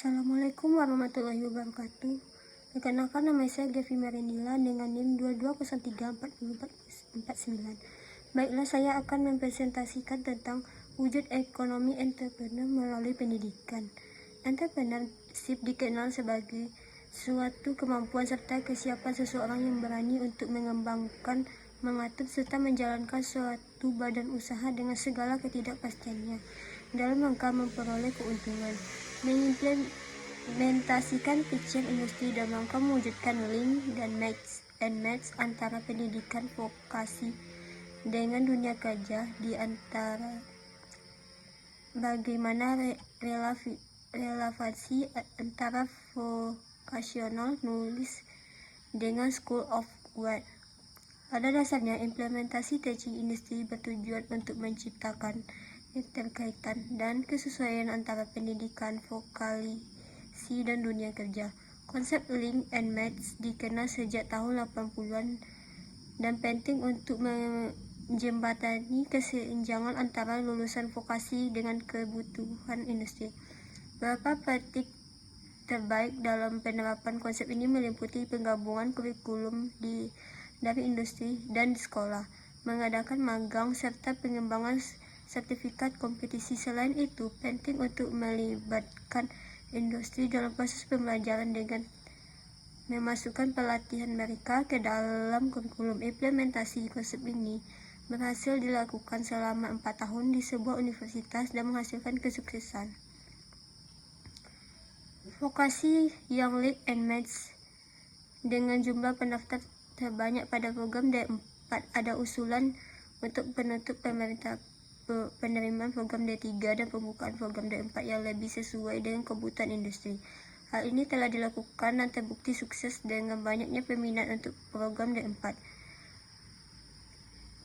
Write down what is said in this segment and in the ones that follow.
Assalamualaikum warahmatullahi wabarakatuh. Perkenalkan, nama saya Gavi Merendila dengan NIM 22034049. Baiklah, saya akan mempresentasikan tentang wujud ekonomi entrepreneur melalui pendidikan. Entrepreneurship dikenal sebagai suatu kemampuan serta kesiapan seseorang yang berani untuk mengembangkan, mengatur, serta menjalankan suatu badan usaha dengan segala ketidakpastiannya dalam rangka memperoleh keuntungan. Mengimplementasikan feature industri dalam rangka mewujudkan link dan match antara pendidikan vokasi dengan dunia kerja, di antara bagaimana relevansi antara vocational nulis dengan School of Work. Pada dasarnya, implementasi teaching industri bertujuan untuk menciptakan keterkaitan dan kesesuaian antara pendidikan vokasi dan dunia kerja. Konsep link and match dikenal sejak tahun 80-an dan penting untuk menjembatani kesenjangan antara lulusan vokasi dengan kebutuhan industri. Beberapa praktik terbaik dalam penerapan konsep ini meliputi penggabungan kurikulum dari industri dan sekolah, mengadakan magang, serta pengembangan sertifikat kompetisi. Selain itu, penting untuk melibatkan industri dalam proses pembelajaran dengan memasukkan pelatihan mereka ke dalam kurikulum. Implementasi konsep ini berhasil dilakukan selama 4 tahun di sebuah universitas dan menghasilkan kesuksesan. Vokasi yang link and match dengan jumlah pendaftar terbanyak pada program D4 ada usulan untuk penutup penerimaan program D3 dan pembukaan program D4 yang lebih sesuai dengan kebutuhan industri. Hal ini telah dilakukan dan terbukti sukses dengan banyaknya peminat untuk program D4.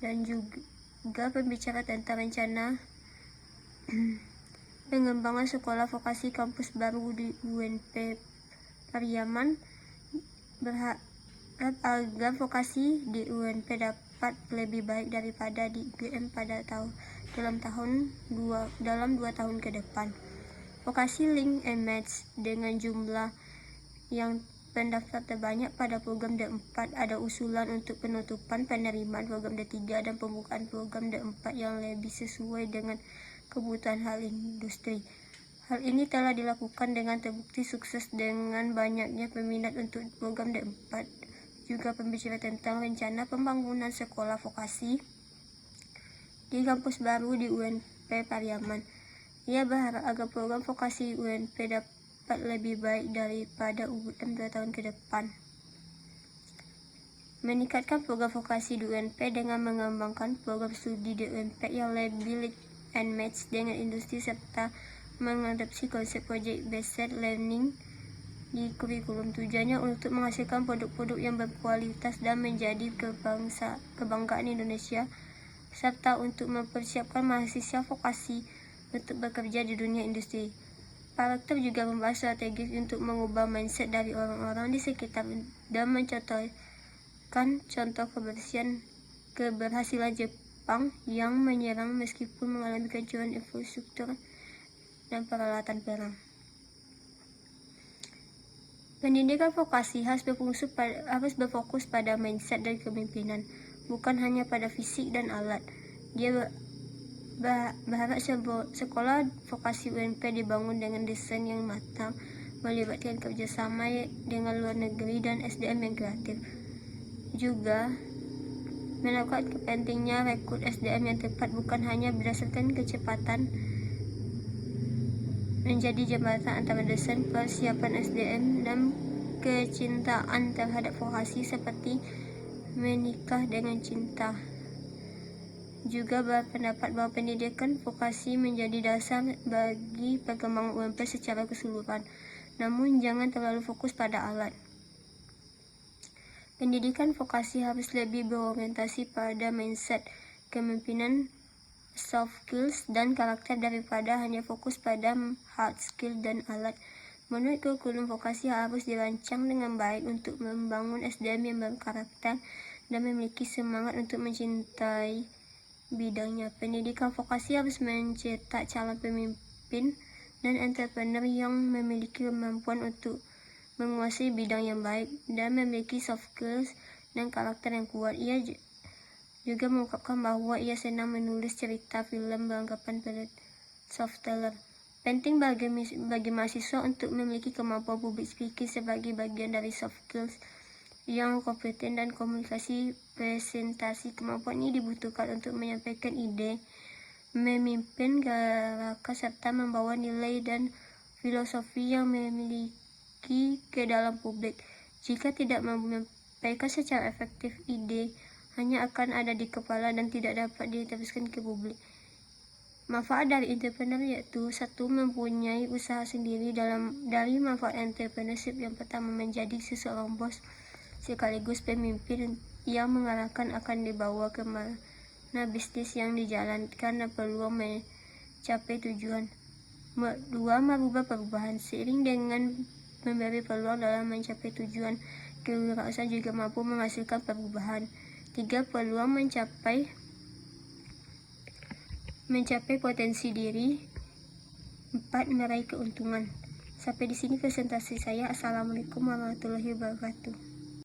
Dan juga pembicara tentang rencana pengembangan sekolah vokasi kampus baru di UNP Pariaman, berharap agar vokasi di UNP dapat lebih baik daripada di UGM dalam 2 tahun ke depan. Vokasi link and match dengan jumlah yang pendaftar terbanyak pada program D4 ada usulan untuk penutupan penerimaan program D3 dan pembukaan program D4 yang lebih sesuai dengan kebutuhan hal industri. Hal ini telah dilakukan dengan terbukti sukses dengan banyaknya peminat untuk program D4. Juga pembicara tentang rencana pembangunan sekolah vokasi di kampus baru di UNP Pariaman. Ia berharap agar program vokasi UNP dapat lebih baik daripada UGM 2 tahun ke depan. Meningkatkan program vokasi di UNP dengan mengembangkan program studi di UNP yang lebih link and match dengan industri serta mengadopsi konsep project based learning di kurikulum. Tujuannya untuk menghasilkan produk-produk yang berkualitas dan menjadi kebanggaan Indonesia, serta untuk mempersiapkan mahasiswa vokasi untuk bekerja di dunia industri. Para rektor juga membahas strategi untuk mengubah mindset dari orang-orang di sekitar dan mencontohkan contoh keberhasilan Jepang yang menyerang meskipun mengalami kehancuran infrastruktur dan peralatan perang. Pendidikan vokasi harus berfokus pada mindset dan kepemimpinan, bukan hanya pada fisik dan alat. Dia berharap sekolah vokasi UNP dibangun dengan desain yang matang, melibatkan kerjasama dengan luar negeri dan SDM yang kreatif. Juga melakukan pentingnya rekrut SDM yang tepat, bukan hanya berdasarkan kecepatan, menjadi jembatan antara desain, persiapan SDM, dan kecintaan terhadap vokasi seperti menikah dengan cinta. Juga berpendapat bahwa pendidikan vokasi menjadi dasar bagi perkembangan UNP secara keseluruhan, namun jangan terlalu fokus pada alat. Pendidikan vokasi harus lebih berorientasi pada mindset, kepemimpinan, soft skills, dan karakter daripada hanya fokus pada hard skill dan alat. Menurut kurikulum, vokasi harus dirancang dengan baik untuk membangun SDM yang berkarakter dan memiliki semangat untuk mencintai bidangnya. Pendidikan vokasi harus mencetak calon pemimpin dan entrepreneur yang memiliki kemampuan untuk menguasai bidang yang baik dan memiliki soft skills dan karakter yang kuat. Ia juga mengungkapkan bahwa ia senang menulis cerita film beranggapan storyteller. Penting bagi mahasiswa untuk memiliki kemampuan public speaking sebagai bagian dari soft skills yang kompeten dan komunikasi presentasi. Kemampuan ini dibutuhkan untuk menyampaikan ide, memimpin gerakan, serta membawa nilai dan filosofi yang memiliki ke dalam publik. Jika tidak menyampaikan secara efektif, ide hanya akan ada di kepala dan tidak dapat diteruskan ke publik. Manfaat dari entrepreneur yaitu: 1. Mempunyai usaha sendiri. Dari manfaat entrepreneurship, yang pertama, menjadi seseorang bos sekaligus pemimpin yang mengarahkan akan dibawa ke mana bisnis yang dijalankan dan peluang mencapai tujuan. 2. Merubah perubahan. Seiring dengan memberi peluang dalam mencapai tujuan, kewirausahaan juga mampu menghasilkan perubahan. 3. Peluang mencapai potensi diri. 4. Meraih keuntungan. Sampai di sini presentasi saya. Assalamualaikum warahmatullahi wabarakatuh.